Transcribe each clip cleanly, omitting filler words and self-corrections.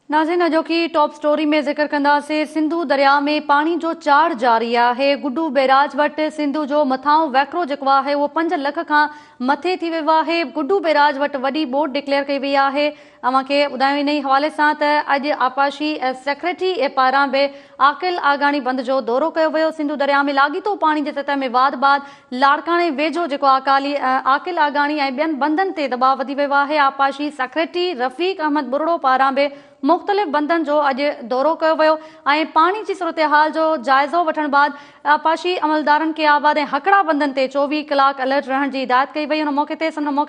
नाज़रीन अॼोकी top story में ज़िक्र कंदासीं। सिंधु दरिया में पानी जो चाढ़ जारी आहे। गुड्डू बैराज वटि सिंधु जो मथां वैकिरो जेको आहे उहो 5 लख खां मथे थी वियो आहे। गुड्डू बैराज वटि वॾी ॿोॾि डिक्लेयर कई वई आहे। अव्हांखे ॿुधायूं इन ई हवाले सां त अॼु आपाशी सेक्रेटरी पारां बि आकिल आगाणी बंद जो दौरो कयो वियो। सिंधु दरिया में लाॻीतो पाणी जे सतह में वाद बाद लाड़काणे वेझो जेको आकिल आगाणी ऐं ॿियनि बंदनि ते दॿाउ वधी वियो आहे। आपाशी सेक्रेटरी रफ़ीक अहमद बुरड़ो पारां बि मुख़्तलिफ़ बंदनि जो अॼु दौरो कयो वियो ऐं पाणी जी सूरत हाल जो जाइज़ो वठण बाद आपाशी अमलदारनि खे आबाद ऐं हकड़ा बंदनि ते 24 कलाक अलर्ट रहण जी हिदायत कई वई। उन मौक़े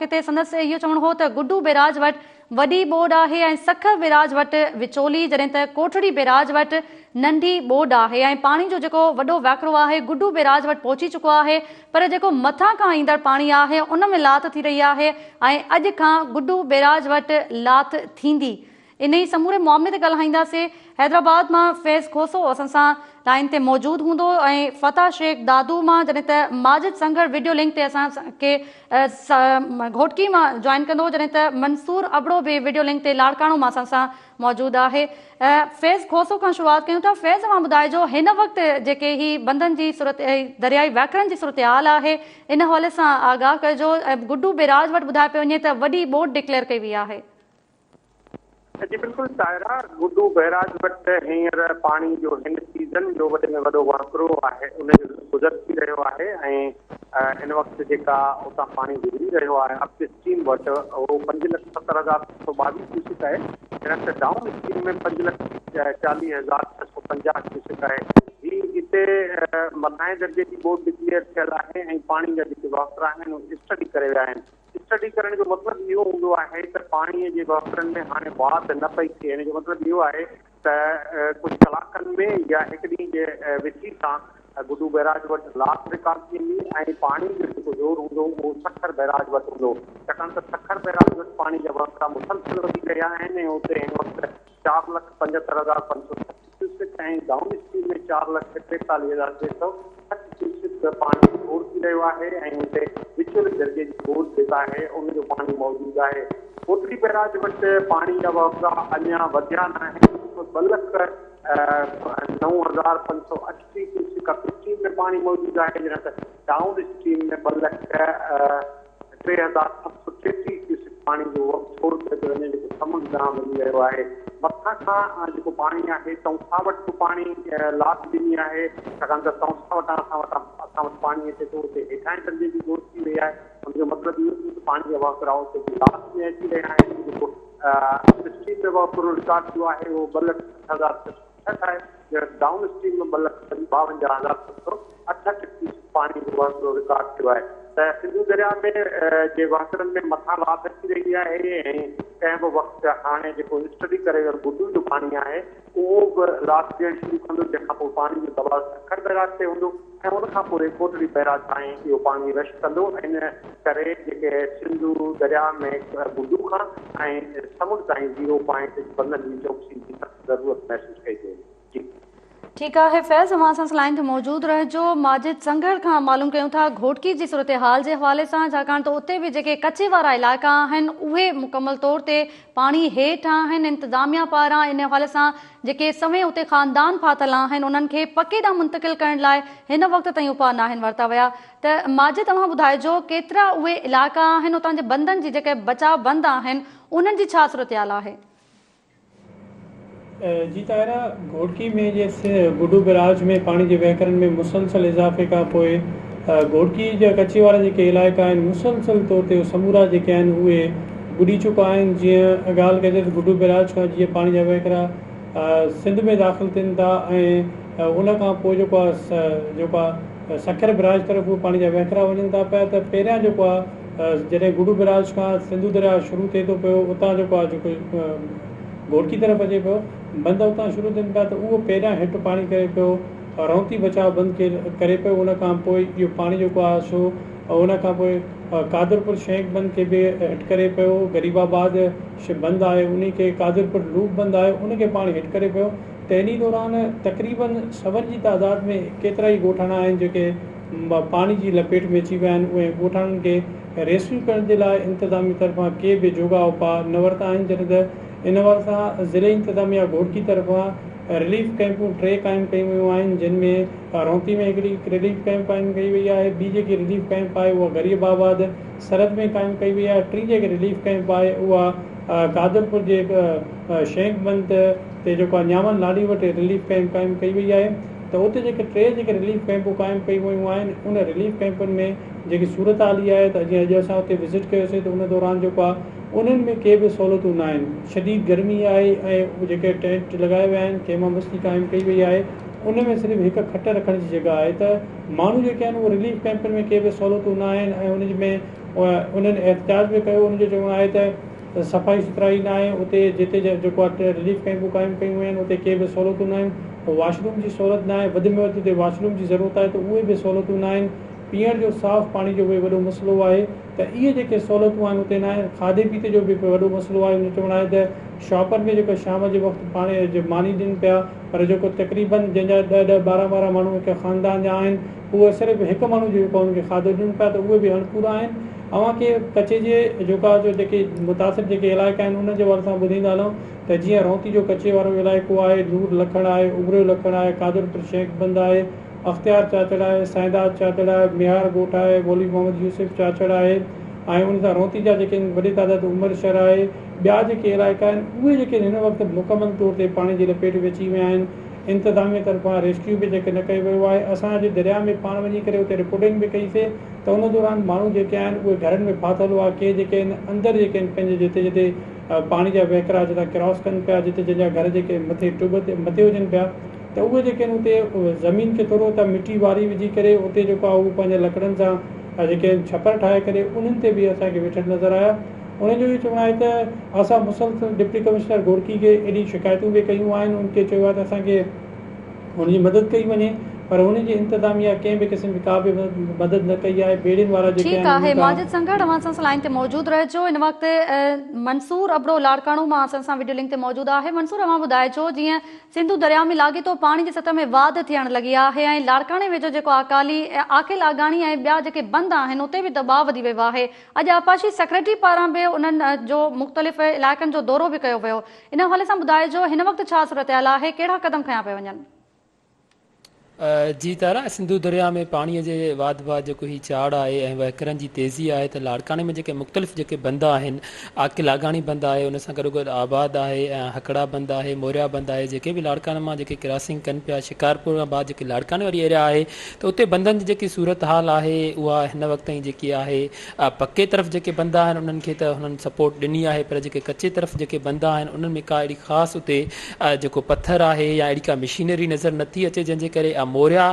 ते संदसि इहो चवणु हो त गुड्डू बैराज वटि वॾी ॿोॾि आहे ऐं सखर बैराज वटि विचोली, जॾहिं त कोठड़ी बैराज वटि नंढी ॿोॾि आहे ऐं पाणी जो जेको वॾो वैकिरो आहे गुड्डू बैराज वटि पहुची चुको आहे। पर जेको मथां खां ईंदड़ पाणी आहे उन में लाथ थी रही आहे ऐं अॼु खां गुड्डू बैराज वटि लाथ थींदी। इन ई समूरे मामले ते ॻाल्हाईंदासीं। हैदराबाद मां फैज़ खोसो असां सां लाइन ते मौजूदु हूंदो ऐं फता शेख दादू मां, जॾहिं त माजिद संघर वीडियो लिंक ते असांखे घोटकी मां जॉइन कंदो, जॾहिं त मंसूर अबड़ो बि वीडियो लिंक ते लाड़काणो मां असां सां मौजूदु आहे। फैज़ खोसो खां शुरूआत कयूं था। फैज़ मां ॿुधाइजो हिन वक़्तु जेके ही बंदनि जी सूरत दरियाई वैकिरनि जी सूरत हाल आहे इन हवाले सां आगाह कजो। गुड्डू बैराज वटि ॿुधाए पियो वञे त वॾी ॿोॾि डिक्लेयर कई वई आहे। जी बिल्कुल ताहिरा, गुड्डू बैराज वटि हींअर पानी जो हिन सीज़न जो वॾे में वॾो वाकिरो आहे उन जो गुज़र थी रहियो आहे ऐं इन वक़्तु जेका उतां पाणी गुज़री रहियो आहे अप स्ट्रीम वटि उहो 5,70,122 क्यूसिक आहे, जॾहिं त डाउन स्ट्रीम में 5,40,650 क्यूसिक आहे। ही हिते मथां दर्जे जी बोर्ड डिक्लेयर थियल आहे ऐं पाणी जा जेके वाकिरा आहिनि उहे स्टडी करे विया आहिनि। स्टडी करण जो मतिलबु इहो हूंदो आहे त पाणीअ जे वाकिरनि में हाणे बात न पई थिए। हिन जो मतिलबु इहो आहे त कुझु कलाकनि में या हिकु ॾींहं जे विची सां गुड्डू बैराज वटि लाथ रिकॉर्ड थींदी ऐं पाणी जो जेको ज़ोर हूंदो उहो सखर बैराज वटि हूंदो, छाकाणि त सखर बैराज वटि पाणी जा वाकिरा मुसलसिल वधी रहिया आहिनि ऐं हुते हिन वक़्तु 4,75,560 क्यूसिक ऐं डाउन स्ट्रीम में 4,43,660 क्यूसिक पाणी ज़ोर थी रहियो आहे ऐं हुते विचुअल दर्जे जी बोर्ड जेका आहे उनजो पाणी मौजूदु आहे। कोटड़ी बैराज वटि पाणी जा वाकिरा अञा वधिया न आहिनि। 2,09,580 क्यूसिक अप स्ट्रीम में पाणी मौजूदु आहे, जॾहिं त डाउन स्ट्रीम में 2,03,733 क्यूसिक पाणी जो छोड़ थिए थो वञे, जेको समुंड ॾांहुं वञी रहियो आहे। मथां खां जेको पाणी आहे तौसा वटि बि पाणी लाथ ॾिनी आहे, छाकाणि त तौसा वटां असां वटि पाणी अचे थो, हुते हेठां दर्जे जी ज़ोर थी वई आहे। हुनजो मतिलबु इहो थी त पाणी जा वाकिरा हुते लाथ में अची रहिया आहिनि। जेको स्ट्रीम में वाकिरो रिकॉर्ड थियो आहे उहो 2,60,660 आहे, डाउन स्ट्रीम में 2,52,768 पाणी जो वाकिरो रिकॉर्ड थियो आहे। त सिंधु दरिया में जे वाकिरनि में मथां लाथ अची रही आहे ऐं कंहिं बि वक़्तु हाणे जेको स्टडी करे वियल गुड्डू जो पाणी आहे उहो बि लाथ ॾियणु शुरू कंदो, जंहिंखां पोइ पाणी जो दबाव सखर बैराज ते हूंदो ऐं उनखां पोइ कोटड़ी बैराज ताईं इहो पाणी रश कंदो। इन करे जेके सिंधु दरिया में गुड्डू खां ऐं समुंड ताईं 0 पॉइंट बंदनि जी चौकसी जी ज़रूरत महसूसु कई थी। जी ठीकु आहे फैज़, असां सां लाइन ते मौजूदु रहिजो। माजिद संघर खां मालूम कयूं था घोटकी जी सूरत हाल जे हवाले सां, छाकाणि त उते बि जेके कचे वारा इलाइक़ा आहिनि उहे मुकमल तौर ते पाणी हेठि आहिनि। इंतिज़ामिया पारां इन हवाले सां जेके सवें उते ख़ानदान फाथल आहिनि उन्हनि खे पके ॾांहुं मुंतक़िल करण लाइ हिन वक़्तु ताईं उपाउ न आहिनि वरिता विया। त माजिद तव्हां ॿुधाइजो केतिरा उहे इलाइक़ा आहिनि उतां जे बंदनि जी जेके बचाव बंद आहिनि उन्हनि जी छा सूरत हाल आहे? जी ताहिरा, घोटकी में जैसे गुड्डू बैराज में पानी के वैकरन में मुसलसल इजाफे का पोइ घोटकी जा कच्चे वारा जेके इलाइक़ा आहिनि मुसलसल तौर ते समूरा जेके आहिनि उहे बुॾी चुका आहिनि। जीअं ॻाल्हि कजे त गुड्डू बैराज खां जीअं पाणी जा वैकरा सिंध में दाख़िल थियनि था ऐं उन खां पोइ जेको आहे सखर बैराज तरफ़ उहे पाणी जा वैकरा वञनि था पिया। त पहिरियां जेको आहे जॾहिं गुड्डू बैराज खां सिंधु दरिया शुरू थिए थो पियो उतां जेको आहे घोटकी तरफ़ अचे पियो बंदि उतां शुरू थियनि पिया त उहो पहिरियां हेठि पाणी करे पियो, रौती बचाव बंदि करे पियो। उन खां पोइ इहो पाणी जेको आहे सो उन खां पोइ कादरपुर शेख बंदि खे बि हेठि करे पियो, गरीबाबाद बंदि आहे उन खे, कादरपुर लूप बंदि आहे उनखे पाणी हेठि करे पियो। त इन दौरान तक़रीबन 100 जी तादाद में केतिरा ई ॻोठाणा आहिनि जेके पाणी जी लपेट में अची विया आहिनि। उहे ॻोठाणनि खे रेस्क्यू करण जे लाइ इंतिज़ामी तरफ़ां के बि जोगा उपाउ न वरिता आहिनि, जॾहिं त इन वार सां ज़िले इंतज़ामिया घोटकी तरफ़ां रिलीफ कैंपूं 3 क़ाइमु कयूं वियूं आहिनि, जिन में रौंती में हिकिड़ी रिलीफ कैंप क़ाइमु कई वई आहे, ॿी जेकी रिलीफ कैंप आहे उहा ग़रीबाबाद सरहद में क़ाइमु कई वई आहे, टी जेकी रिलीफ कैंप आहे उहा कादरपुर जे शेंखबंद ते जेको आहे न्यामन लाड़ी वटि रिलीफ कैंप क़ाइमु कई वई आहे। त उते जेके 3 जेके रिलीफ कैंपूं क़ाइमु कई वियूं आहिनि, उन रिलीफ कैंपुनि में जेकी सूरत हाल इहा आहे त जीअं अॼु असां उते विज़िट कयोसीं त उन दौरान जेको आहे उन्हनि में के बि सहूलियतूं न आहिनि। शदीद गर्मी आहे ऐं जेके टेंट लॻाए विया आहिनि, खेमा बस्ती क़ाइमु कई वई आहे, उन में सिर्फ़ु हिकु खट रखण जी जॻह आहे। त माण्हू जेके आहिनि उहे रिलीफ कैंपनि में के बि सहूलियतूं न आहिनि ऐं उन में उन्हनि एहतिजाज बि कयो। उनजो चवणु आहे त सफ़ाई सुथराई न आहे उते, जिते जेको आहे रिलीफ कैंपूं क़ाइमु कयूं आहिनि उते के बि सहूलियतूं न आहिनि, वॉशरूम जी सहूलियत न आहे, वधि में वधि उते वॉशरूम जी ज़रूरत आहे त उहे बि सहूलियतूं न आहिनि, पीअण जो साफ़ु पाणी जो बि वॾो मसइलो आहे। त इहे जेके सहूलियतूं आहिनि उते न आहिनि। खाधे पीते जो बि वॾो मसइलो आहे। उन चवणु आहे त शॉपनि में जेको शाम जे वक़्तु पाणी जो मानी ॾियनि पिया, पर जेको तक़रीबन जंहिंजा 10-10, 12-12 माण्हू हिकु ख़ानदान जा आहिनि, उहे सिर्फ़ु हिकु माण्हू जेको उनखे खाधो ॾियनि पिया, त उहे बि अणपूरा आहिनि। अव्हांखे कच्छ जे जो जेके मुतासिर जेके इलाइक़ा आहिनि उन जे बारे सां ॿुधाईंदा हलूं त जीअं रौंती जो कच्चे वारो इलाइक़ो आहे, नूर लखण आहे, उगरियो लखण आहे, कादरपुर शेखबंद आहे, अख़्तियार चाचड़ आहे, साइदाद चाचड़ आहे, मिहार ॻोठ आहे, मौलवी मोहम्मद यूसुफ चाचड़ आहे ऐं उन सां रौंती जा जेके वॾी तादाद उमर शहर आहे, ॿिया जेके इलाइक़ा आहिनि उहे जेके हिन वक़्तु मुकमल तौर ते पाणी जी लपेट में अची विया आहिनि। इंतिज़ामिया तरफ़ां रेस्क्यू बि जेके न कयो वियो आहे। असां अॼु दरिया में पाण वञी करे उते रिपोर्टिंग बि कईसीं त उन दौरान माण्हू जेके आहिनि उहे घरनि में फाथल हुआ, के जेके आहिनि अंदरि जेके आहिनि पंहिंजे जिते जिते पाणी जा वहिकरा जितां क्रॉस कनि पिया, जिते जंहिंजा घर जेके मथे टुब ते मथे हुजनि पिया, त उहे जेके आहिनि उते ज़मीन खे थोरो त मिटी वारी विझी करे उते जेको आहे उहे पंहिंजे लकड़नि सां जेके छपर ठाहे करे उन्हनि ते बि असांखे वेठल नज़र आया। उनजो इहो चवणु आहे त असां मुसलसल डिप्टी कमिश्नर घोटकी खे एॾी शिकायतूं बि कयूं आहिनि, उनखे चयो आहे त असांखे हुनजी मदद कई वञे, पर हुनजी इंतिज़ामिया कंहिं बि क़िस्म जी का बि मदद न कई आहे। बेड़ियुनि वारा जेके ठीकु आहे माजिद संगड़, अव्हां सां लाइन ते मौजूदु रहिजो। इन वक़्तु मंसूर अबड़ो लाड़काणो मां असां सां वीडियो लिंक ते मौजूदु आहे। मंसूर, अव्हां ॿुधाइजो, जीअं सिंधु दरिया में लाॻीतो पाणी जी सतह में वाध थियण लॻी आहे ऐं लाड़काणे वेझो जेको आकिल आगाणी ऐं ॿिया जेके बंद आहिनि उते बि दबाव वधी वियो आहे। अॼु आपाशी सेक्रेटरी पारां बि उन्हनि जो मुख़्तलिफ़ इलाइक़नि जो दौरो बि कयो वियो। इन हवाले सां ॿुधाइजो हिन वक़्तु छा सूरत हाल आहे, कहिड़ा क़दम खयां पिया वञनि? जी तारा, सिंधु दरिया में पाणीअ जे वाद वाद जेको ही चाड़ आहे ऐं वहिकरनि जी तेज़ी आहे, त लाड़काणे में जेके मुख़्तलिफ़ जेके बंद आहिनि, आकिल आगाणी बंद आहे, उन सां गॾो गॾु आबाद आहे ऐं हकड़ा बंद आहे, मोरिया बंद आहे, जेके बि लाड़काणे मां जेके क्रॉसिंग कनि पिया शिकारपुर खां बाद जेके लाड़काणे वारी एरिया आहे, त उते बंदनि जी जेकी सूरत हाल आहे उहा हिन वक़्त ताईं जेकी आहे पके तरफ़ जेके बंद आहिनि उन्हनि खे त हुननि सपोर्ट ॾिनी आहे, पर जेके कचे तरफ़ जेके बंद आहिनि उन्हनि में का अहिड़ी ख़ासि उते जेको पथर आहे या अहिड़ी का मशीनरी नज़र नथी अचे, जंहिंजे करे मोरिया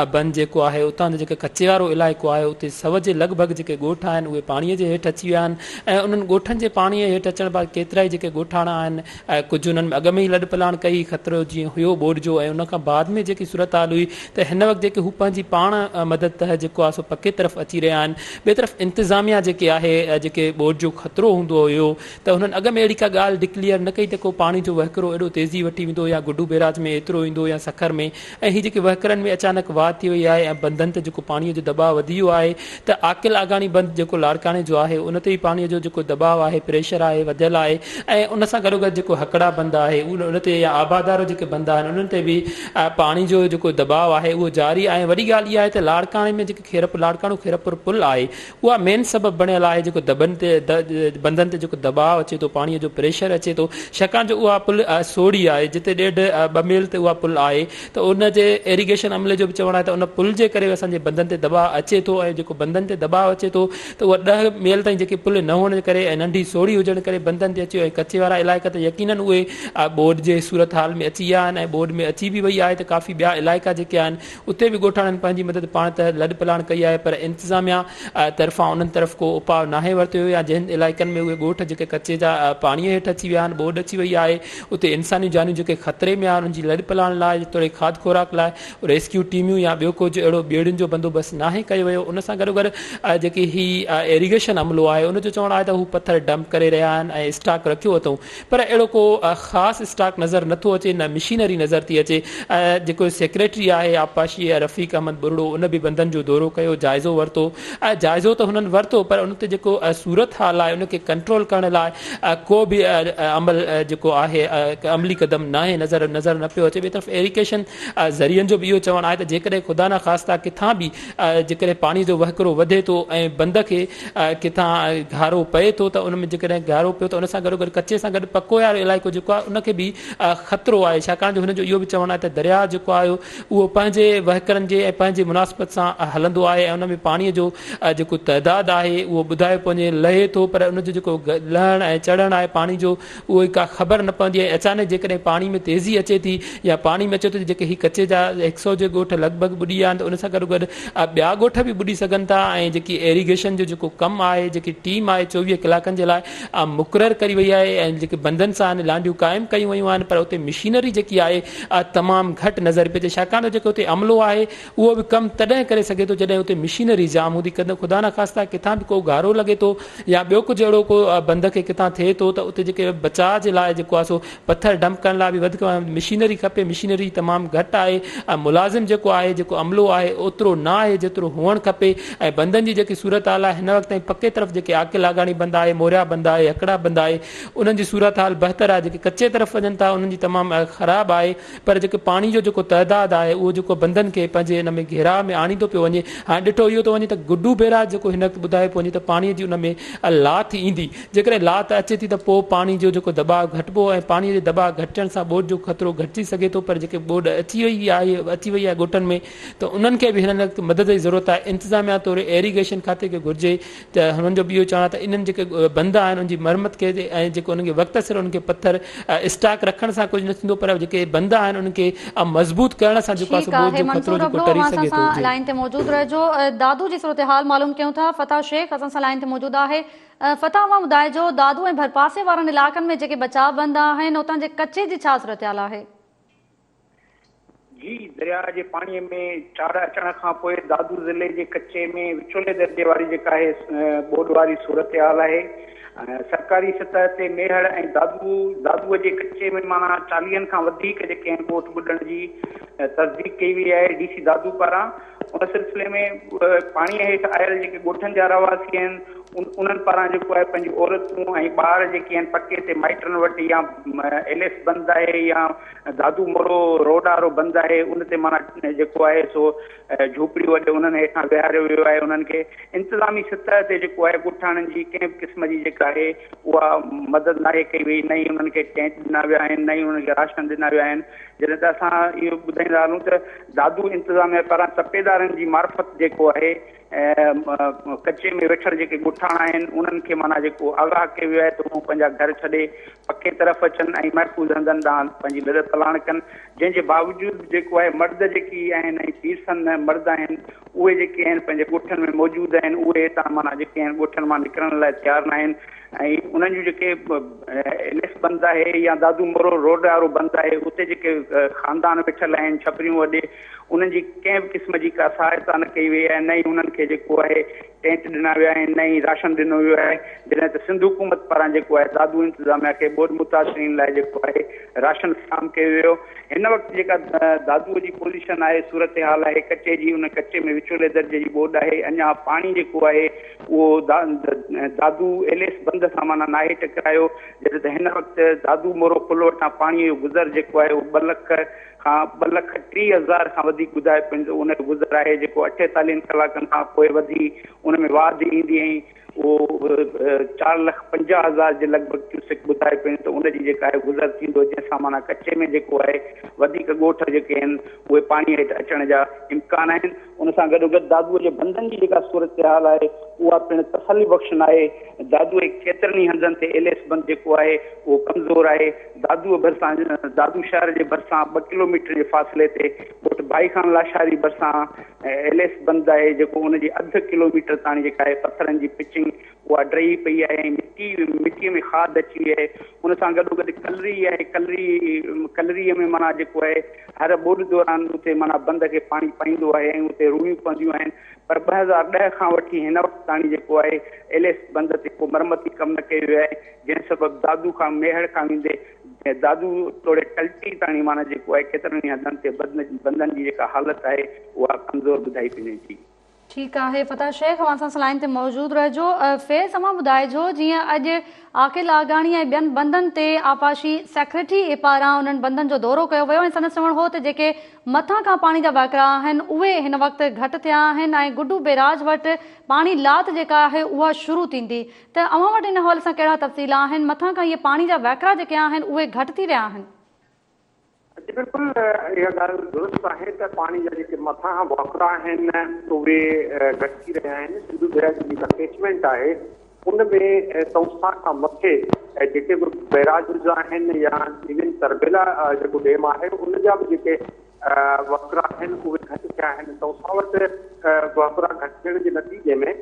बंद जेको आहे उतां जो जेके कचे वारो इलाइक़ो आहे उते 100 जे लॻभॻि जेके ॻोठ आहिनि उहे पाणीअ जे हेठि अची विया आहिनि ऐं उन्हनि ॻोठनि जे पाणीअ हेठि अचण बाद केतिरा ई जेके ॻोठाणा आहिनि कुझु उन्हनि में अॻ में ई लॾ पलाण कई, ख़तरो जीअं हुयो बोर्ड जो, ऐं उन खां बाद में जेकी सूरत हाल हुई त हिन वक़्तु जेके हू पंहिंजी पाण मदद तहत जेको आहे सो पके तरफ़ अची रहिया आहिनि। ॿिए तरफ़ इंतिज़ामिया जेके आहे जेके बोर्ड जो ख़तरो हूंदो हुयो त हुननि अॻ में अहिड़ी का ॻाल्हि डिक्लेयर न कई त को पाणी जो वहिकरो एॾो तेज़ी वठी वेंदो या गुड्डू बैराज में एतिरो ईंदो या सखर में, ऐं हीअ जेके वहिकरनि में अचानक वाध थी वई आहे ऐं बंदनि ते जेको पाणीअ जो दबाव वधी वियो आहे, त आकिल आगाणी बंद जेको लाड़काणे जो आहे उन ते ई पाणीअ जो जेको दबाव आहे, प्रेशर आहे, वधियल आहे, ऐं उन सां गॾो गॾु जेको हकड़ा बंद आहे उन ते या आबादारो जेके बंद आहिनि उन्हनि ते बि पाणी जो जेको दबाव आहे उहो जारी आहे। वॾी ॻाल्हि इहा आहे त लाड़काणे में जेके लाड़काणो खेरपुर पुल आहे उहा मेन सबबु बणियल आहे जेको दबनि ते बंदनि ते जेको दबाव अचे थो, पाणीअ जो प्रेशर अचे थो, छाकाणि जो उहा पुल सोड़ी आहे जिते 1.5-2 मील ते उहा पुल आहे, त उन जे इरीगेशन अमले जो बि चवणु आहे त उन पुल जे करे असांजे बंदनि ते दबाव अचे थो, ऐं जेको बंदनि ते दबाव अचे थो त उहा 10 मील ताईं जेके पुल न हुअण जे करे ऐं नंढी सोड़ी हुजण करे बंदनि ते अची वियो, ऐं कचे वारा इलाइक़ा त यकीनन उहे बोर्ड जे सूरत हाल में अची विया आहिनि ऐं बोर्ड में अची बि वई आहे, त काफ़ी ॿिया इलाइक़ा जेके आहिनि उते बि ॻोठाणनि पंहिंजी मदद पाण त लॾ पलाण कई आहे, पर इंतिज़ामिया तरफ़ां उन्हनि तरफ़ को उपाउ नाहे वरितो या जिन इलाइक़नि में उहे ॻोठ जेके कचे जा पाणीअ हेठि अची विया आहिनि, बोर्ड अची वई आहे, उते इंसानी जानियूं जेके ख़तरे में आहिनि उनजी लॾ पलाण लाइ, थोरे खाद खुराक लाइ रेस्क्यू टीमियूं या ॿियो कुझु अहिड़ो ॿेड़ियुनि जो बंदोबस्तु नाहे कयो वियो। उन सां गॾोगॾु जेकी ही एरीगेशन अमलो आहे उनजो चवणु आहे त हू पथर डंप करे रहिया आहिनि ऐं स्टॉक रखियो अथऊं, पर अहिड़ो को ख़ासि स्टॉक नज़र नथो अचे, न मशीनरी नज़र थी अचे। जेको सेक्रेटरी आहे आबपाशी रफ़ीक अहमद बुरड़ो उन बि बंदनि जो दौरो कयो, जाइज़ो वरितो। जाइज़ो त हुननि वरितो, पर उन ते जेको सूरत हाल आहे उनखे कंट्रोल करण लाइ को बि अमल जेको आहे अमली क़दम नाहे नज़र न पियो अचे। ॿिए तरफ़ एरीगेशन ज़रियनि जो बि इहो चवणु आहे त जेकॾहिं ख़ुदा न ख़ास्ता किथां बि जेकॾहिं पाणी जो वहिकिरो वधे थो ऐं बंद खे किथां घारो पए थो त उन में जेकॾहिं घारो पियो त उन सां गॾोगॾु कचे सां गॾु पको वारो इलाइक़ो जेको आहे उनखे बि ख़तरो आहे, छाकाणि जो हुनजो इहो बि चवणु आहे त दरिया जेको आहे उहो पंहिंजे वहिकरनि जे ऐं पंहिंजे मुनासिबत सां हलंदो आहे ऐं उन में पाणीअ जो जेको तइदादु आहे उहो ॿुधाए पवंजे लहे थो, पर उनजो जेको लहणु ऐं चढ़णु आहे पाणी जो उहो का ख़बर न पवंदी आहे। अचानक जेकॾहिं पाणी में तेज़ी अचे थी या पाणी में अचे थो जेके ही कचे जा 100 जे ॻोठ लॻभॻि ॿुॾी विया आहिनि, त उन सां गॾोगॾु ॿिया ॻोठ बि ॿुॾी सघनि था। ऐं जेकी एरीगेशन जो जेको कमु आहे, जेकी टीम आहे 24 कलाकनि जे लाइ मुक़ररु करी वई आहे ऐं जेके बंदनि सां लांडियूं क़ाइमु कयूं वयूं आहिनि, पर उते मशीनरी जेकी आहे तमामु घटि नज़र पई अचे, छाकाणि जेको उते अमलो आहे उहो बि कमु तॾहिं करे सघे थो जॾहिं उते मशीनरी जाम हूंदी। ख़ुदा न ख़ास्ता किथां बि को गारो लॻे थो या ॿियो कुझु अहिड़ो को बंद खे किथां थिए थो त उते जेके बचाव जे लाइ जेको आहे सो पथर डंप करण लाइ बि वधीक मशीनरी खपे। मशीनरी तमामु घटि आहे, मुलाज़िम जेको आहे जेको अमलो आहे ओतिरो न आहे जेतिरो हुअणु खपे। ऐं बंदनि जी जेकी सूरत हाल आहे हिन वक़्त ताईं पके तरफ़ जेके आके लागाणी बंद आहे, मोरिया बंद आहे, हकड़ा बंद आहे, उन्हनि जी सूरत हाल बहितर आहे। जेके कचे तरफ़ वञनि था उन्हनि जी तमामु ख़राबु आहे, पर जेके पाणी जो जेको तइदादु आहे उहो जेको बंदनि खे पंहिंजे हिन में घेराव में आणींदो पियो वञे। हाणे ॾिठो इहो थो वञे त गुड्डू बैराज जेको हिन वक़्तु ॿुधाए पियो वञे त पाणीअ जी उन में लाथ ईंदी, जेकॾहिं लाथ अचे थी त पोइ पाणी जो जेको दबाव घटिबो ऐं पाणीअ जे दबाव घटिजण सां ॿोॾि जो ख़तरो घटिजी सघे थो। पर जेके ॿोॾि अची वई आहे ॻोठनि में त उन्हनि खे बि हिन वक़्तु मदद जी ज़रूरत आहे। इंतिज़ामिया तौरु एरीगेशन खाते खे घुरिजे त हुननि जो बि इहो चवणु आहे त इन्हनि जेके बंद आहिनि उनजी मरमत कजे ऐं जेको उनखे वक़्त सिर उनखे पथर स्टॉक रखण सां कुझु न थींदो, पर जेके बंद आहिनि उनखे मज़बूत करण सां जेको आहे ॿोॾि जो ख़तरो जेको टरी सघे थो। लाइन ते मौजूद रहिजो। दादू जी सूरत हाल मालूम कयूं था। फतह शेख असां सां लाइन ते मौजूद आहे। फतह मां ॿुधाइजो दादू ऐं भरपासे वारनि इलाइक़नि में जेके बचाव बंद आहिनि उतां जे कचे जी छा सूरत हाल आहे? जी, दरिया जे पाणीअ में चाड़ अचण खां पोइ दादू ज़िले जे कचे में विचोले दर्जे वारी जेका आहे ॿोॾि वारी सूरत हाल आहे। सरकारी सतह ते मेहड़ ऐं दादूअ जे कचे में माना 40 खां वधीक जेके आहिनि ॻोठ ॿुॾण जी तस्दीक कई वई आहे डीसी दादू पारां। उन सिलसिले में पाणीअ हेठि आयल जेके ॻोठनि जा रहवासी आहिनि उन्हनि पारां जेको आहे पंहिंजी औरतूं ऐं ॿार जेके आहिनि पके ते माइटनि वटि या एलएस बंदि आहे या दादू मोरो रोड वारो बंदि आहे उन ते माना जेको आहे सो झोपड़ी वॾे उन्हनि हेठां विहारियो वियो आहे। उन्हनि खे इंतिज़ामी सतह ते जेको आहे ॻोठाणनि जी कंहिं बि क़िस्म जी जेका आहे उहा मदद नाहे कई वई, न ई उन्हनि खे टेंट ॾिना विया आहिनि, न ई उन्हनि खे राशन ॾिना विया आहिनि। जॾहिं त असां इहो ॿुधाईंदा हलूं त दादू इंतिज़ामिया पारां तपेदारनि जी मार्फत जेको आहे कचे में वेठल जेके ॻोठाणा आहिनि उन्हनि खे माना जेको आगाह कयो वियो आहे त उहो पंहिंजा घर छॾे पके तरफ़ अचनि ऐं महफ़ूज़ हंधनि ॾांहुं पंहिंजी लड़ तलाण कनि। जंहिंजे बावजूदि जेको आहे मर्द जेकी आहिनि ऐं पीरसन मर्द आहिनि उहे जेके आहिनि पंहिंजे ॻोठनि में मौजूदु आहिनि, उहे हितां माना जेके आहिनि ॻोठनि मां निकिरण लाइ तयारु न आहिनि। ऐं उन्हनि जूं जेके एलएस बंदि आहे या दादू मोरो रोड वारो बंदि आहे उते जेके ख़ानदान वेठल आहिनि छपरियूं वॾे उन्हनि जी कंहिं बि क़िस्म जी का सहायता न कई वई आहे, न ई उन्हनि खे जेको आहे टेंट ॾिना विया आहिनि, न ई राशन ॾिनो वियो आहे। जॾहिं त सिंध हुकूमत पारां जेको आहे दादू इंतिज़ामिया खे ॿोॾि मुतासिरीन लाइ जेको आहे राशन फ़राहम कयो वियो। हिन वक़्तु जेका दादूअ जी पोज़ीशन आहे सूरत हाल आहे कचे जी, उन कचे में विचोले दर्जे जी ॿोॾि आहे। अञा पाणी जेको आहे उहो दादू एलएस बंदि सां माना नाहे टकरायो। जॾहिं त हिन वक़्तु दादू मोरो पुल वटां पाणीअ जो गुज़र जेको आहे उहो 2,30,000 खां वधीक ॿुधाए पियो उन जो गुज़र आहे जेको 48 कलाकनि खां पोइ वधी उन में वाधि ईंदी ऐं उहो 4,50,000 जे लॻभॻि क्यूसेक ॿुधाए पियो त उनजी जेका आहे गुज़र थींदो, जंहिंसां माना कचे में जेको आहे वधीक ॻोठ जेके आहिनि उहे पाणीअ हेठि अचण जा इम्कान आहिनि। उन सां गॾोगॾु दादूअ जे बंदनि जी जेका सूरत हाल आहे उहा पिणु तसली बख़्श आहे। दादूअ केतिरनि ई हंधनि ते एलएस बंदि जेको आहे उहो कमज़ोर आहे। दादू शहर जे भरिसां 2 किलोमीटर जे फ़ासिले ते ॻोठ भाई खान लाशारी भरिसां LS बंद आहे, जेको उनजी 1/2 किलोमीटर ताणी जेका आहे पत्थरनि जी पिचिंग उहा ड्रही पई आहे ऐं मिटीअ में खाद अची वई आहे। उन सां गॾोगॾु कलरी आहे, कलरीअ में माना जेको आहे हर ॿोॾि दौरान उते माना बंद खे पाणी पईंदो आहे ऐं उते रुणियूं पवंदियूं आहिनि। पर 2010 खां वठी हिन वक़्तु ताणी जेको आहे LS बंद ते को मरमती कमु न कयो वियो आहे, जंहिं सबबु दादू खां मेहड़ खां वेंदे दादू तोड़े टल्टी ताणी माना जेको आहे केतिरनि ई हंधनि ते बंदनि जी जेका हालत आहे उहा कमज़ोर ॿुधाई पई वञे थी। ठीकु आहे फ़तह शेख, असां सां लाइन ते मौजूदु रहिजो। फैज़, तव्हां ॿुधाइजो, जीअं अॼु आकिल लागाणी ऐं ॿियनि बंदनि ते आपाशी सेक्रेटरी पारां उन्हनि बंदनि जो दौरो कयो वियो ऐं संदसि चवणु हो त जेके मथां खां पाणी जा वहिकिरा आहिनि उहे हिन वक़्तु घटि थिया आहिनि ऐं गुड्डू बैराज वटि पाणी लात जेका आहे उहा शुरू थींदी, त अव्हां वटि हिन हवाले सां कहिड़ा तफ़सील आहिनि? मथां खां इहे पाणी जा वहिकिरा जेके आहिनि उहे घटि थी रहिया आहिनि? जी बिल्कुलु, इहा ॻाल्हि दुरुस्त आहे त पाणी जा जेके मथां वहिकिरा आहिनि उहे घटि थी रहिया आहिनि। सिंधू दरिया जी जेका कैचमेंट आहे उनमें तौसा खां मथे जेके बि बैराज आहिनि या इवन तरबेला जेको डेम आहे उन जा बि जेके वहिकिरा आहिनि उहे घटि थिया आहिनि। तौसा वटि वहिकिरा घटि थियण जे नतीजे में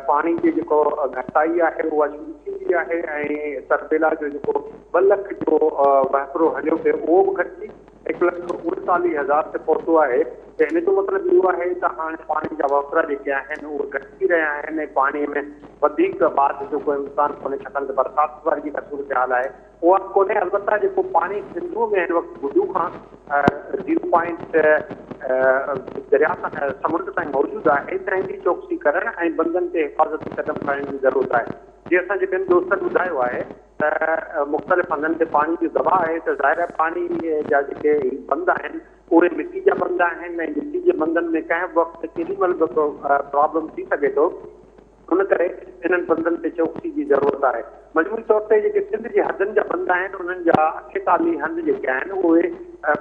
पाणी जी जेको घटाई आहे उहा शुरू थींदी आहे ऐं तरबेला जो जेको 2 लख जो वहिकिरो हलियो पियो उहो बि घटि थी 1,39,000 ते पहुतो आहे। त हिन जो मतिलबु इहो आहे त हाणे पाणी जा वहिकिरा जेके आहिनि उहे घटि थी रहिया आहिनि ऐं पाणीअ में वधीक बाद जो कोई इम्कान कोन्हे, छाकाणि त बरसाति वारी जेका सूरत हाल आहे उहा कोन्हे। अलबत्ता जेको पाणी सिंधू में हिन वक़्तु गुडू खां 0 दरिया सां समुंड ताईं मौजूदु आहे, तंहिंजी चौकसी करणु ऐं बंदनि ते हिफ़ाज़ती क़दम खणण जी ज़रूरत आहे। जीअं असांजे ॿियनि दोस्तनि ॿुधायो आहे त मुख़्तलिफ़ हंधनि ते पाणी जो दबाव आहे, त ज़ाहिर आहे पाणी जा जेके बंद आहिनि उहे मिटी जा बंद आहिनि ऐं मिटी जे बंदनि में कंहिं बि वक़्तु केॾी महिल बि प्रॉब्लम थी सघे थो, उन करे इन्हनि बंदनि ते चौकसी जी ज़रूरत आहे। मजमूई तौर ते जेके सिंध जे हदनि जा बंद आहिनि उन्हनि जा 48 हंध जेके आहिनि उहे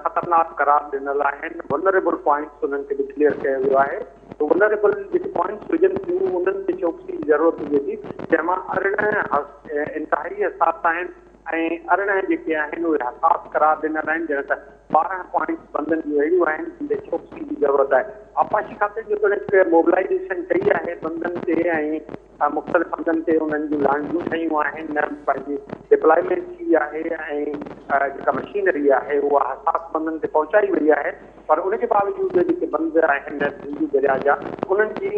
ख़तरनाक करार ॾिनल आहिनि। वनरेबल पॉइंट्स उन्हनि खे डिक्लेयर कयो वियो आहे। वनरेबल जेके पॉइंट्स हुजनि थियूं उन्हनि ते चौकसी जी ज़रूरत हुजे थी, जंहिंमां 18 इंतिहाई हसास आहिनि ऐं 18 जेके आहिनि उहे हसास करार ॾिनल आहिनि, जंहिं त 12 पॉइंट्स बंदनि जूं अहिड़ियूं आहिनि जिन ते चौकसी जी ज़रूरत आहे। आपाशी खाते जो हिकु मोबिलाइज़ेशन कई आहे बंदनि ते ऐं मुख़्तलिफ़ हंधनि ते उन्हनि जूं लांडियूं ठहियूं आहिनि, पंहिंजी डिप्लॉयमेंट थी आहे ऐं जेका मशीनरी आहे उहा हसास बंदनि ते पहुचाई वई आहे। पर उनजे बावजूदि जेके बंद आहिनि सिंधू दरिया जा उन्हनि जी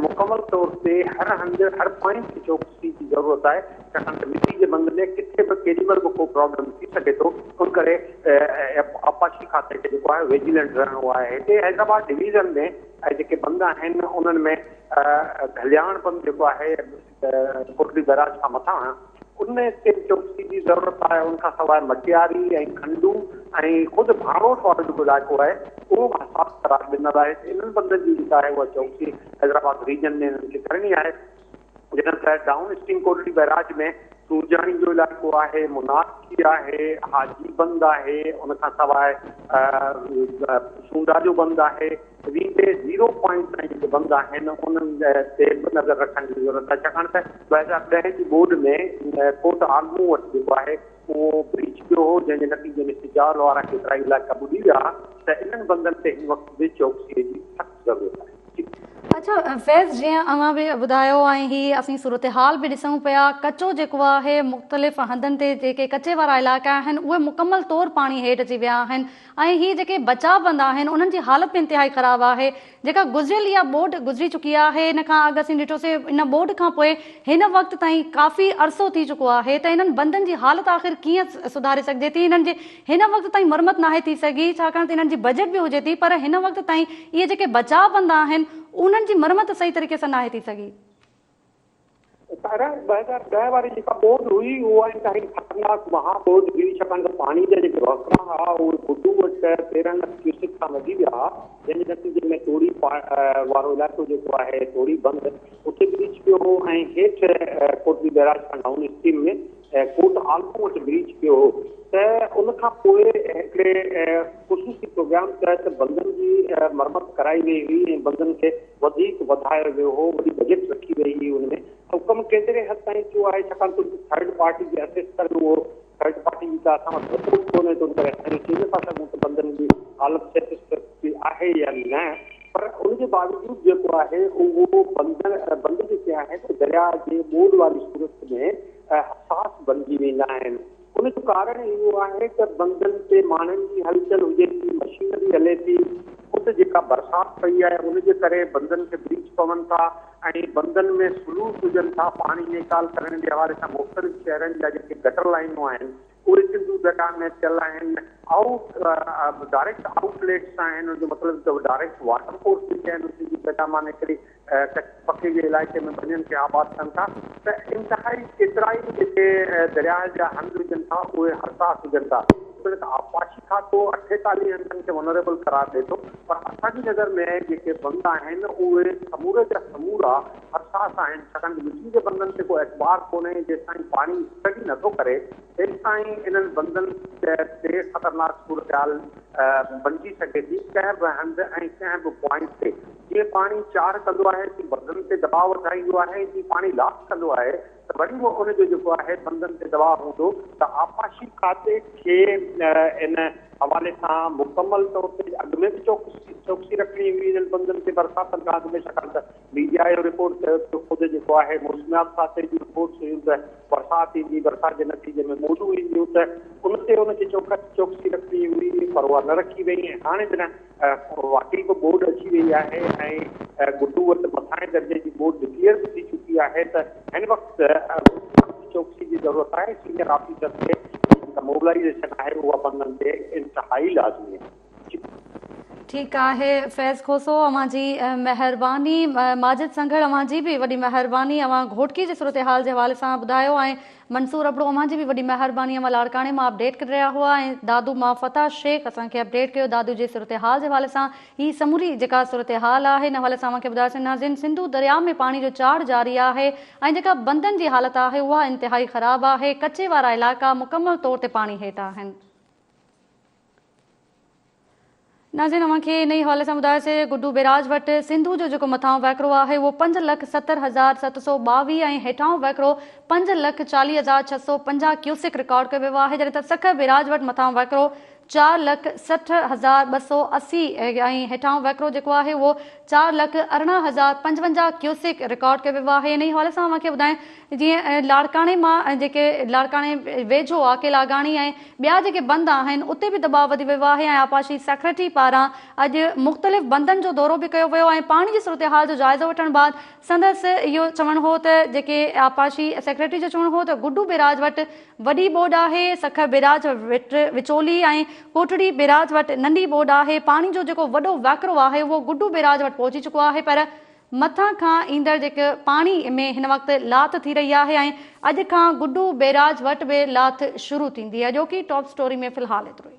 मुकमल तौर ते हर हंधि हर पॉइंट ते चौकसी जी ज़रूरत आहे, छाकाणि त मिटी जे बंद में किथे बि केॾी महिल बि को प्रॉब्लम थी सघे थो। उन करे आपाशी खाते खे जेको आहे विजिलेंट रहणो आहे। हिते हैदराबाद डिवीज़न में जेके बंद आहिनि उन्हनि में घलियाण बंद जेको आहे कोटली बैराज खां मथां उन ते चौकसी जी ज़रूरत आहे। उनखां सवाइ मटियारी ऐं खंडू ऐं ख़ुदि भाड़ोट वारो जेको इलाइक़ो आहे उहो बि हसास करार ॾिनल आहे। इन्हनि बंदनि जी जेका आहे उहा चौकसी हैदराबाद रीजन में इन्हनि खे करणी आहे। जॾहिं त डाउन स्ट्रीम कोटली बैराज में सूरजानी जो इलाइक़ो आहे, मुनासी आहे, हाजी बंद आहे, उनखां सवाइ सूंडा जो बंद आहे। वींदे 0 पॉइंट ताईं जेके बंद आहिनि उन्हनि ते बि नज़र रखण जी ज़रूरत आहे, छाकाणि त 2010 जी बोर्ड में कोट आलमू वटि जेको आहे उहो ब्रीच पियो हो, जंहिंजे नतीजे में सिजाल वारा केतिरा इलाइक़ा ॿुॾी विया। त इन्हनि बंदनि ते हिन वक़्तु बि चौकसीअ जी सख़्तु ज़रूरत आहे। अच्छा फैज़, जीअं अव्हां बि ॿुधायो ऐं हीअ असीं सूरत हाल बि ॾिसूं पिया, कचो जेको आहे मुख़्तलिफ़ हंधनि ते जेके कचे वारा इलाइक़ा आहिनि उहे मुकमल तौरु पाणी हेठि अची विया आहिनि ऐं हीअ जेके बचाव बंद आहिनि उन्हनि जी हालत बि इंतिहाई ख़राबु आहे। जेका गुज़िरियल इहा बोट गुज़री चुकी आहे, इन खां अॻु असीं ॾिठोसीं इन बोट खां पोइ हिन वक़्तु ताईं काफ़ी अरसो थी चुको आहे, त इन्हनि बंदनि जी हालत आख़िर कीअं सुधारे सघिजे थी? इन्हनि जी हिन वक़्तु ताईं मरमत नाहे थी सघी, छाकाणि त इन्हनि जी बजट बि हुजे थी, पर हिन वक़्तु ताईं इहे जेके बचाव बंद आहिनि उन्हनि जी मरमत सही तरीक़े सां नाहे थी सघी। 2010 वारी जेका बोर्ड हुई उहा इंतिहाई ख़तरनाक महाबोर्ड हुई, छाकाणि त पाणी जा जेके वहिकिरा हुआ उहे गुडू वटि 13 लख क्यूसिक खां वधी विया, जंहिंजे नतीजे में तोड़ी वारो इलाइक़ो जेको आहे तोड़ी बंद उते ब्रीच पियो हो ऐं हेठि कोटली बैराज खां डाउन स्ट्रीम में कोट आलमू वटि ब्रीच पियो हो। त उनखां पोइ हिकिड़े ख़ुशूसी प्रोग्राम तहत बंदनि जी मरमत कराई वई हुई ऐं बंदनि खे वधीक वधायो वियो हो, वॾी बजट रखी वई हुई उनमें। ऐं कमु केतिरे हद ताईं थियो आहे, छाकाणि त थर्ड पार्टी खे असेस करणु उहो थर्ड पार्टी जी त असां वटि रिपोर्ट कोन्हे, त उन करे असां चई नथा सघूं त बंदनि जी हालत सेटिस्फैक्टरी आहे या न, पर उनजे बावजूद जेको आहे उहो बंद जेके आहिनि दरिया जे ॿोॾ वारी सूरत में हसास बणिजी वेंदा आहिनि। उनजो कारण इहो आहे त बंदनि ते माण्हुनि जी हलचल हुजे थी, मशीनरी हले थी, उते जेका बरसाति पई आहे उनजे करे बंदनि खे ब्रीच पवनि था ऐं बंदनि में स्लूस हुजनि था। पाणी निकाल करण जे हवाले सां मुख़्तलिफ़ शहरनि जा जेके गटर लाइनूं आहिनि उहे सिंधु दरिया में थियल आहिनि। डायरेक्ट आउटलेट्स आहिनि, उनजो मतिलबु डायरेक्ट वाटर फोर्स जेके आहिनि सिंधु दरिया मां निकिरी पके जे इलाइक़े में वञनि खे आबाद कनि था। त इंतिहाई केतिरा ई जेके दरिया जा हंध हुजनि था उहे हसास हुजनि था। आपाशी खातो 48 हंधनि खे वनरेबल करार ॾिए थो, पर असांजी नज़र में जेके बंद आहिनि उहे समूरे जा समूरा हसास आहिनि, छाकाणि मिटी जे बंदनि ते को एतबार कोन्हे। जेसिताईं पाणी स्टडी नथो करे तेसिताईं इन्हनि बंदनि ते ख़तरनाक सूरत बणिजी सघे थी कंहिं बि हंधि ऐं कंहिं बि पॉइंट ते। जीअं पाणी चार कंदो आहे कि बंदनि ते दबाव वधाईंदो आहे, जीअं पाणी लास्ट कंदो आहे त वरी उहो उनजो जेको आहे बंदनि ते दबाव हूंदो। त आपाशी खाते खे इन हवाले सां मुकमल तौर ते अॻु में बि चौकसी रखणी हुई इन्हनि बंदनि ते बरसातनि खां अॻु में, छाकाणि त मीडिया जो रिपोर्ट कयो त ख़ुदि जेको आहे मौसमियात खाते जी रिपोर्ट्स हुयूं त बरसाति ईंदी, बरसाति जे नतीजे में ॿोॾूं ईंदियूं, त उन ते उनखे चौकसी रखणी हुई, पर उहा न रखी वई। ऐं हाणे जॾहिं वाकई बि ॿोॾ अची वई आहे ऐं गुड्डू वटि मथां दर्जे जी ॿोॾ डिक्लेयर बि थी चुकी आहे, त हिन वक़्तु चौकसी जी ज़रूरत आहे। सीनियर ऑफिसर खे मोबिलाइज़ेशन आहे उहा बंदनि ते इंतिहाई लाज़मी आहे। ठीकु आहे फैज़ खोसो, अवां जी महिरबानी। माजिद संघड़, अवां जी बि वॾी महिरबानी। अवां घोटकी जे सूरत हाल जे हवाले सां ॿुधायो ऐं मंसूर अबड़ो, अवां जी बि वॾी महिरबानी। अवां लाड़काणे मां अपडेट करे रहिया हुआ ऐं दादू मां फता शेख असांखे अपडेट कयो दादू जे सूरत हाल जे हवाले सां। ही समूरी जेका सूरत हाल आहे हिन हवाले सां अवांखे ॿुधायोसीं। नाज़रीन, सिंधु दरिया में पाणी जो चाढ़ जारी आहे ऐं जेका बंदनि जी हालत आहे उहा इंतिहाई ख़राब आहे। कचे वारा इलाइक़ा मुकमल तौर ते पाणी हेठि आहिनि। नाज़रीन, अवांखे इन ई हवाले सां ॿुधायोसीं गुड्डू बैराज वटि सिंधु जो जेको मथां वहिकिरो आहे उहो 5,70,722 ऐं हेठां वहिकिरो 5,40,650 क्यूसिक रिकॉर्ड कयो वियो आहे, जॾहिं त सखर बैराज वटि मथां वहिकिरो 4,60,280 ऐं हेठां वहिकिरो जेको आहे उहो 4,18,055 क्यूसिक रिकॉर्ड कयो वियो आहे। इन ई हवाले सां अवांखे ॿुधाएं जीअं लाड़काणे मां जेके लाड़काणे वेझो आहे केलागाणी ऐं ॿिया जेके बंद आहिनि उते बि दबाव वधी वियो आहे ऐं आपाशी सेक्रेटरी पारां अॼु मुख़्तलिफ़ बंदनि जो दौरो बि कयो वियो ऐं पाणी जी सूरत हाल जो जाइज़ो वठण बाद संदसि इहो चवणु हो त जेके आपाशी सेक्रेटरी जो चवणु हो त गुड्डू बैराज वटि वॾी ॿोॾ आहे, सखर बैराज विचोली ऐं कोटड़ी बैराज वटि नंढी ॿोॾ आहे। पाणी जो जेको वॾो वहिकिरो आहे उहो गुड्डू बैराज वटि पहुची चुको आहे, पर मथां खां ईंदड़ जेके पाणी में हिन वक़्तु लाथ थी रही आहे ऐं अॼु खां गुड्डू बैराज वटि बि लाथ शुरू थींदी आहे, जो कि टॉप स्टोरी में फ़िलहाल एतिरो ई।